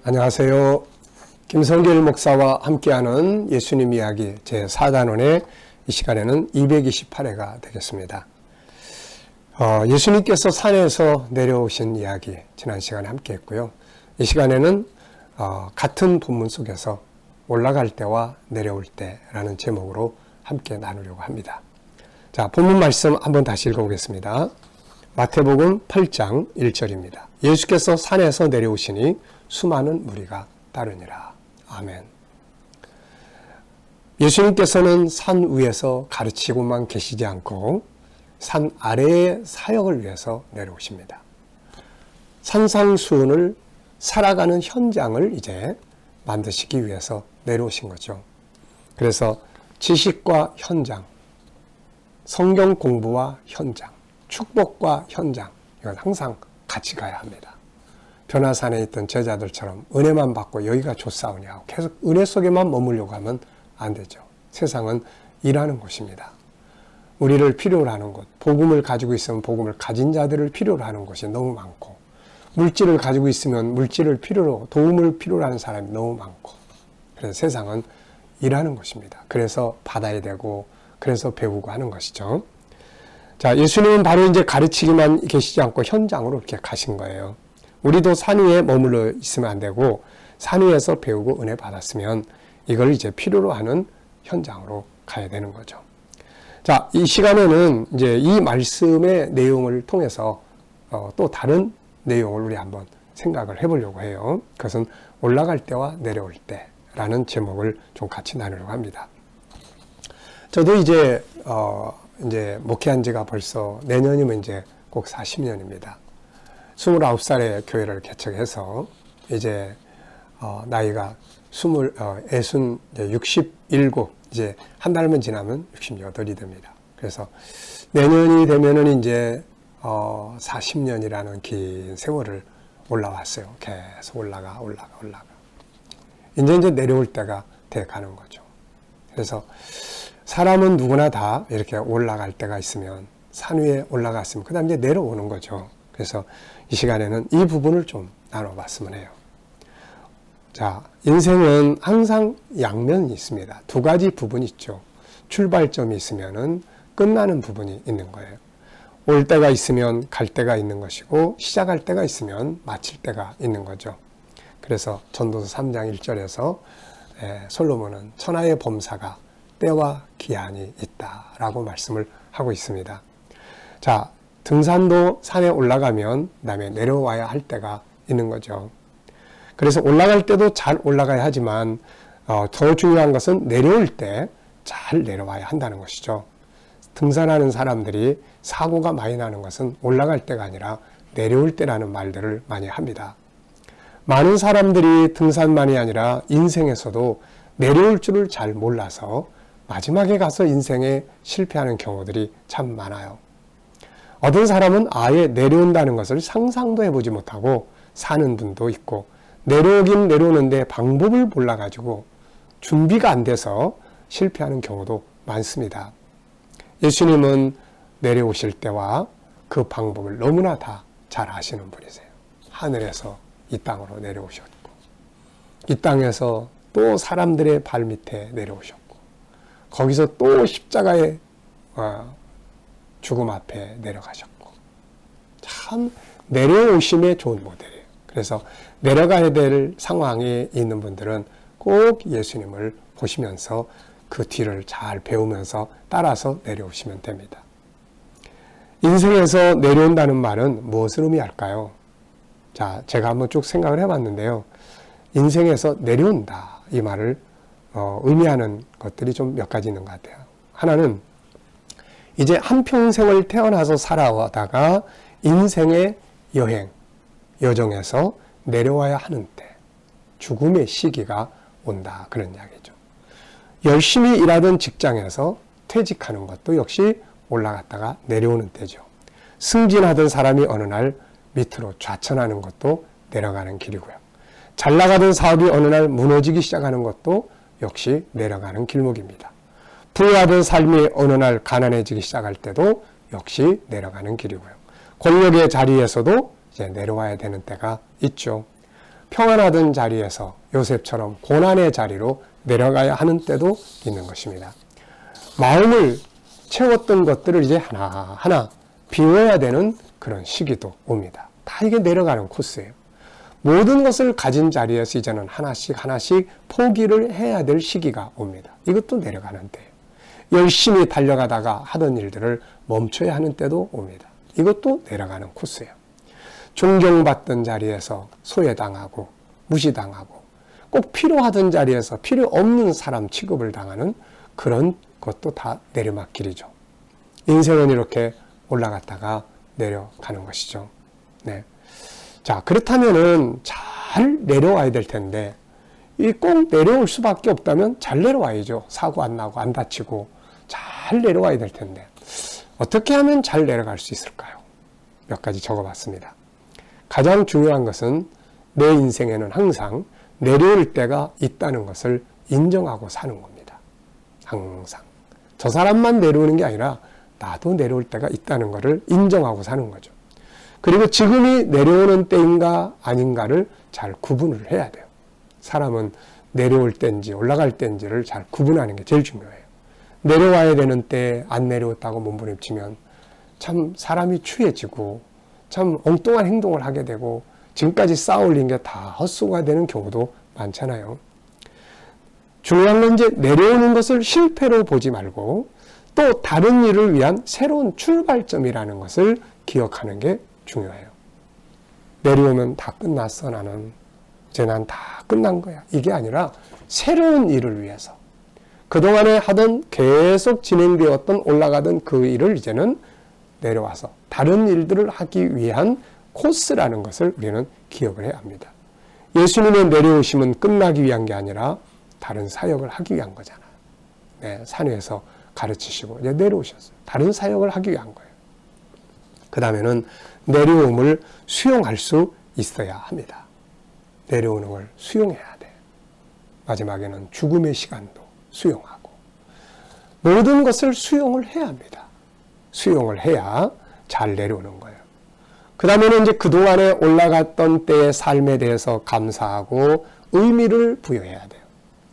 안녕하세요. 김성길 목사와 함께하는 예수님 이야기 제4단원의 이 시간에는 228회가 되겠습니다. 예수님께서 산에서 내려오신 이야기 지난 시간에 함께 했고요. 이 시간에는 같은 본문 속에서 올라갈 때와 내려올 때라는 제목으로 함께 나누려고 합니다. 자, 본문 말씀 한번 다시 읽어보겠습니다. 마태복음 8장 1절입니다. 예수께서 산에서 내려오시니 수많은 무리가 따르니라. 아멘. 예수님께서는 산 위에서 가르치고만 계시지 않고 산 아래의 사역을 위해서 내려오십니다. 산상수훈을 살아가는 현장을 이제 만드시기 위해서 내려오신 거죠. 그래서 지식과 현장, 성경 공부와 현장, 축복과 현장, 이건 항상 같이 가야 합니다. 변화산에 있던 제자들처럼 은혜만 받고 여기가 좋사오냐고 계속 은혜 속에만 머물려고 하면 안 되죠. 세상은 일하는 곳입니다. 우리를 필요로 하는 곳, 복음을 가지고 있으면 복음을 가진 자들을 필요로 하는 곳이 너무 많고, 물질을 가지고 있으면 물질을 필요로, 도움을 필요로 하는 사람이 너무 많고, 그래서 세상은 일하는 곳입니다. 그래서 받아야 되고, 그래서 배우고 하는 것이죠. 자, 예수님은 바로 이제 가르치기만 계시지 않고 현장으로 이렇게 가신 거예요. 우리도 산 위에 머물러 있으면 안 되고 산 위에서 배우고 은혜 받았으면 이걸 이제 필요로 하는 현장으로 가야 되는 거죠. 자, 이 시간에는 이제 이 말씀의 내용을 통해서 또 다른 내용을 우리 한번 생각을 해보려고 해요. 그것은 올라갈 때와 내려올 때라는 제목을 좀 같이 나누려고 합니다. 저도 이제 목회한 지가 벌써 내년이면 이제 꼭 40년입니다. 29살에 교회를 개척해서 이제 나이가 67, 이제 한 달만 지나면 68이 됩니다. 그래서 내년이 되면은 이제 40년이라는 긴 세월을 올라왔어요. 계속 올라가. 이제 내려올 때가 돼 가는 거죠. 그래서 사람은 누구나 다 이렇게 올라갈 때가 있으면 산 위에 올라갔으면 그 다음 이제 내려오는 거죠. 그래서 이 시간에는 이 부분을 좀 나눠봤으면 해요. 자, 인생은 항상 양면이 있습니다. 두 가지 부분이 있죠. 출발점이 있으면은 끝나는 부분이 있는 거예요. 올 때가 있으면 갈 때가 있는 것이고, 시작할 때가 있으면 마칠 때가 있는 거죠. 그래서 전도서 3장 1절에서 솔로몬은 천하의 범사가 때와 기한이 있다라고 말씀을 하고 있습니다. 자, 등산도 산에 올라가면 그다음에 내려와야 할 때가 있는 거죠. 그래서 올라갈 때도 잘 올라가야 하지만 더 중요한 것은 내려올 때 잘 내려와야 한다는 것이죠. 등산하는 사람들이 사고가 많이 나는 것은 올라갈 때가 아니라 내려올 때라는 말들을 많이 합니다. 많은 사람들이 등산만이 아니라 인생에서도 내려올 줄을 잘 몰라서 마지막에 가서 인생에 실패하는 경우들이 참 많아요. 어떤 사람은 아예 내려온다는 것을 상상도 해보지 못하고 사는 분도 있고, 내려오긴 내려오는데 방법을 몰라가지고 준비가 안 돼서 실패하는 경우도 많습니다. 예수님은 내려오실 때와 그 방법을 너무나 다 잘 아시는 분이세요. 하늘에서 이 땅으로 내려오셨고, 이 땅에서 또 사람들의 발밑에 내려오셨고, 거기서 또 십자가의 죽음 앞에 내려가셨고, 참 내려오심의 좋은 모델이에요. 그래서 내려가야 될 상황에 있는 분들은 꼭 예수님을 보시면서 그 뒤를 잘 배우면서 따라서 내려오시면 됩니다. 인생에서 내려온다는 말은 무엇을 의미할까요? 자, 제가 한번 쭉 생각을 해봤는데요. 인생에서 내려온다, 이 말을 의미하는 것들이 좀 몇 가지 있는 것 같아요. 하나는 이제 한평생을 태어나서 살아오다가 인생의 여정에서 내려와야 하는 때, 죽음의 시기가 온다, 그런 이야기죠. 열심히 일하던 직장에서 퇴직하는 것도 역시 올라갔다가 내려오는 때죠. 승진하던 사람이 어느 날 밑으로 좌천하는 것도 내려가는 길이고요. 잘 나가던 사업이 어느 날 무너지기 시작하는 것도 역시 내려가는 길목입니다. 부유하던 삶이 어느 날 가난해지기 시작할 때도 역시 내려가는 길이고요. 권력의 자리에서도 이제 내려와야 되는 때가 있죠. 평안하던 자리에서 요셉처럼 고난의 자리로 내려가야 하는 때도 있는 것입니다. 마음을 채웠던 것들을 이제 하나하나 비워야 되는 그런 시기도 옵니다. 다 이게 내려가는 코스예요. 모든 것을 가진 자리에서 이제는 하나씩 하나씩 포기를 해야 될 시기가 옵니다. 이것도 내려가는 때예요. 열심히 달려가다가 하던 일들을 멈춰야 하는 때도 옵니다. 이것도 내려가는 코스예요. 존경받던 자리에서 소외당하고 무시당하고 꼭 필요하던 자리에서 필요 없는 사람 취급을 당하는 그런 것도 다 내리막길이죠. 인생은 이렇게 올라갔다가 내려가는 것이죠. 네. 자, 그렇다면은 잘 내려와야 될 텐데, 이 꼭 내려올 수밖에 없다면 잘 내려와야죠. 사고 안 나고 안 다치고 잘 내려와야 될 텐데, 어떻게 하면 잘 내려갈 수 있을까요? 몇 가지 적어봤습니다. 가장 중요한 것은 내 인생에는 항상 내려올 때가 있다는 것을 인정하고 사는 겁니다. 항상. 저 사람만 내려오는 게 아니라 나도 내려올 때가 있다는 것을 인정하고 사는 거죠. 그리고 지금이 내려오는 때인가 아닌가를 잘 구분을 해야 돼요. 사람은 내려올 때인지 올라갈 때인지를 잘 구분하는 게 제일 중요해요. 내려와야 되는 때에 안 내려왔다고 몸부림치면 참 사람이 추해지고 참 엉뚱한 행동을 하게 되고 지금까지 쌓아올린 게 다 헛수고가 되는 경우도 많잖아요. 중요한 건 이제 내려오는 것을 실패로 보지 말고 또 다른 일을 위한 새로운 출발점이라는 것을 기억하는 게 중요해요. 내려오면 다 끝났어 나는. 이제 난 다 끝난 거야. 이게 아니라 새로운 일을 위해서 그동안에 하던 계속 진행되었던 올라가던 그 일을 이제는 내려와서 다른 일들을 하기 위한 코스라는 것을 우리는 기억을 해야 합니다. 예수님의 내려오심은 끝나기 위한 게 아니라 다른 사역을 하기 위한 거잖아요. 네, 산 위에서 가르치시고 이제 내려오셨어요. 다른 사역을 하기 위한 거예요. 그 다음에는 내려옴을 수용할 수 있어야 합니다. 내려오는 걸 수용해야 돼. 마지막에는 죽음의 시간도 수용하고 모든 것을 수용을 해야 합니다. 수용을 해야 잘 내려오는 거예요. 그 다음에는 이제 그동안에 올라갔던 때의 삶에 대해서 감사하고 의미를 부여해야 돼요.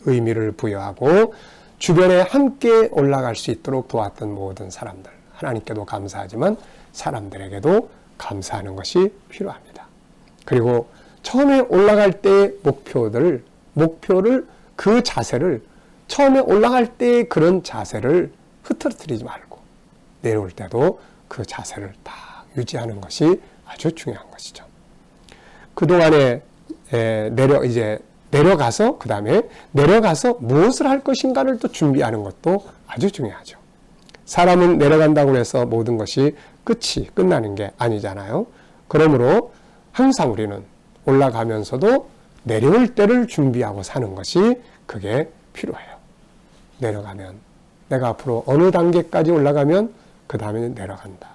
의미를 부여하고 주변에 함께 올라갈 수 있도록 도왔던 모든 사람들, 하나님께도 감사하지만 사람들에게도 감사하는 것이 필요합니다. 그리고 처음에 올라갈 때의 목표를 그 자세를 처음에 올라갈 때의 그런 자세를 흐트러뜨리지 말고 내려올 때도 그 자세를 다 유지하는 것이 아주 중요한 것이죠. 그동안에 내려가서 그 다음에 내려가서 무엇을 할 것인가를 또 준비하는 것도 아주 중요하죠. 사람은 내려간다고 해서 모든 것이 끝나는 게 아니잖아요. 그러므로 항상 우리는 올라가면서도 내려올 때를 준비하고 사는 것이 그게 필요해요. 내려가면 내가 앞으로 어느 단계까지 올라가면 그 다음에 내려간다.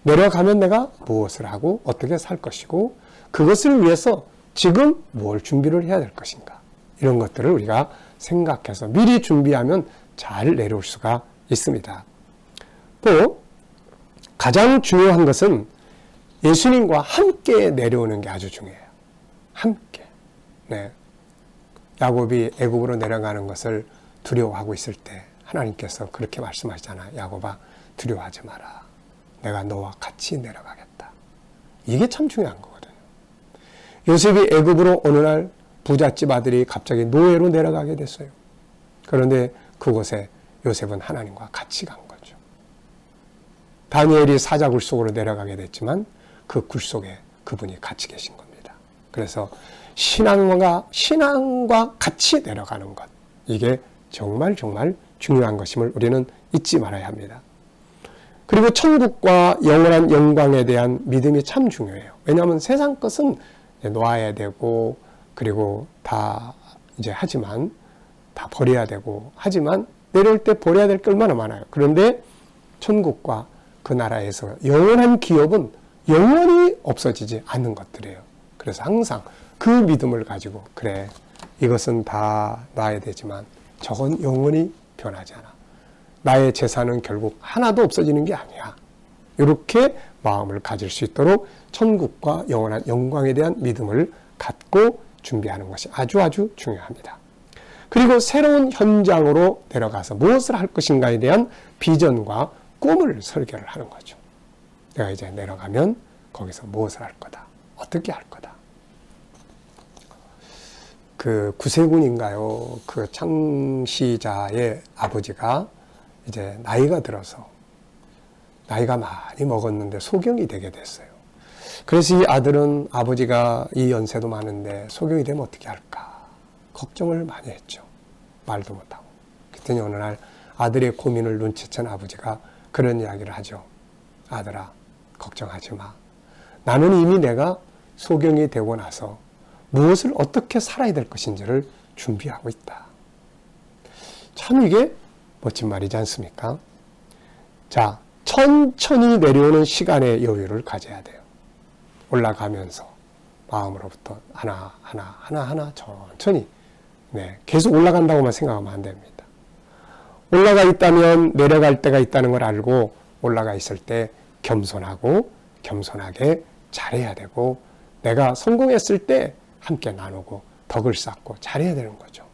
내려가면 내가 무엇을 하고 어떻게 살 것이고 그것을 위해서 지금 뭘 준비를 해야 될 것인가. 이런 것들을 우리가 생각해서 미리 준비하면 잘 내려올 수가 있습니다. 또 가장 중요한 것은 예수님과 함께 내려오는 게 아주 중요해요. 함께. 네. 야곱이 애굽으로 내려가는 것을 두려워하고 있을 때 하나님께서 그렇게 말씀하시잖아요. 야곱아, 두려워하지 마라. 내가 너와 같이 내려가겠다. 이게 참 중요한 거거든요. 요셉이 애굽으로 어느 날 부잣집 아들이 갑자기 노예로 내려가게 됐어요. 그런데 그곳에 요셉은 하나님과 같이 간 거죠. 다니엘이 사자 굴 속으로 내려가게 됐지만 그 굴 속에 그분이 같이 계신 겁니다. 그래서 신앙과 같이 내려가는 것, 이게 정말 중요한 것임을 우리는 잊지 말아야 합니다. 그리고 천국과 영원한 영광에 대한 믿음이 참 중요해요. 왜냐하면 세상 것은 놓아야 되고 그리고 다 이제 하지만 다 버려야 되고 하지만 내려올 때 버려야 될 게 얼마나 많아요. 그런데 천국과 그 나라에서 영원한 기업은 영원히 없어지지 않는 것들이에요. 그래서 항상 그 믿음을 가지고 그래, 이것은 다 놔야 되지만 저건 영원히 변하지 않아. 나의 재산은 결국 하나도 없어지는 게 아니야. 이렇게 마음을 가질 수 있도록 천국과 영원한 영광에 대한 믿음을 갖고 준비하는 것이 아주 중요합니다. 그리고 새로운 현장으로 내려가서 무엇을 할 것인가에 대한 비전과 꿈을 설계를 하는 거죠. 내가 이제 내려가면 거기서 무엇을 할 거다. 어떻게 할 거다. 그 구세군인가요? 그 창시자의 아버지가 이제 나이가 들어서 나이가 많이 먹었는데 소경이 되게 됐어요. 그래서 이 아들은 아버지가 이 연세도 많은데 소경이 되면 어떻게 할까 걱정을 많이 했죠. 말도 못하고. 그랬더니 어느 날 아들의 고민을 눈치챈 아버지가 그런 이야기를 하죠. 아들아, 걱정하지 마. 나는 이미 내가 소경이 되고 나서 무엇을 어떻게 살아야 될 것인지를 준비하고 있다. 참 이게 멋진 말이지 않습니까? 자, 천천히 내려오는 시간의 여유를 가져야 돼요. 올라가면서 마음으로부터 하나 천천히 계속 올라간다고만 생각하면 안 됩니다. 올라가 있다면 내려갈 때가 있다는 걸 알고 올라가 있을 때 겸손하게 잘해야 되고 내가 성공했을 때 함께 나누고 덕을 쌓고 잘해야 되는 거죠.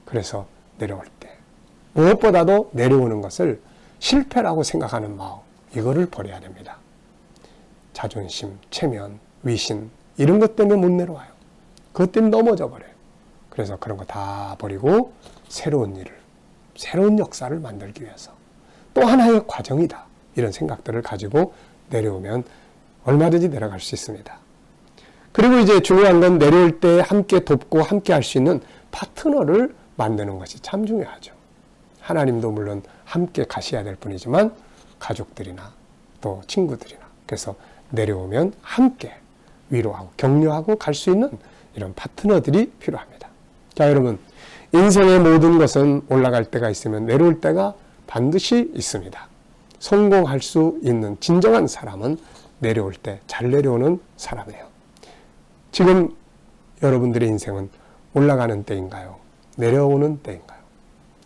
그래서 내려올 때 무엇보다도 내려오는 것을 실패라고 생각하는 마음, 이거를 버려야 됩니다. 자존심, 체면, 위신 이런 것 때문에 못 내려와요. 그것 때문에 넘어져 버려요. 그래서 그런 거 다 버리고 새로운 일을, 새로운 역사를 만들기 위해서 또 하나의 과정이다. 이런 생각들을 가지고 내려오면 얼마든지 내려갈 수 있습니다. 그리고 이제 중요한 건 내려올 때 함께 돕고 함께 할 수 있는 파트너를 만드는 것이 참 중요하죠. 하나님도 물론 함께 가셔야 될 뿐이지만 가족들이나 또 친구들이나 그래서 내려오면 함께 위로하고 격려하고 갈 수 있는 이런 파트너들이 필요합니다. 자, 여러분, 인생의 모든 것은 올라갈 때가 있으면 내려올 때가 반드시 있습니다. 성공할 수 있는 진정한 사람은 내려올 때 잘 내려오는 사람이에요. 지금 여러분들의 인생은 올라가는 때인가요? 내려오는 때인가요?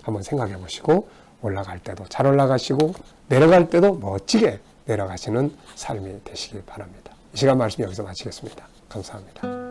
한번 생각해 보시고 올라갈 때도 잘 올라가시고 내려갈 때도 멋지게 내려가시는 삶이 되시길 바랍니다. 이 시간 말씀 여기서 마치겠습니다. 감사합니다.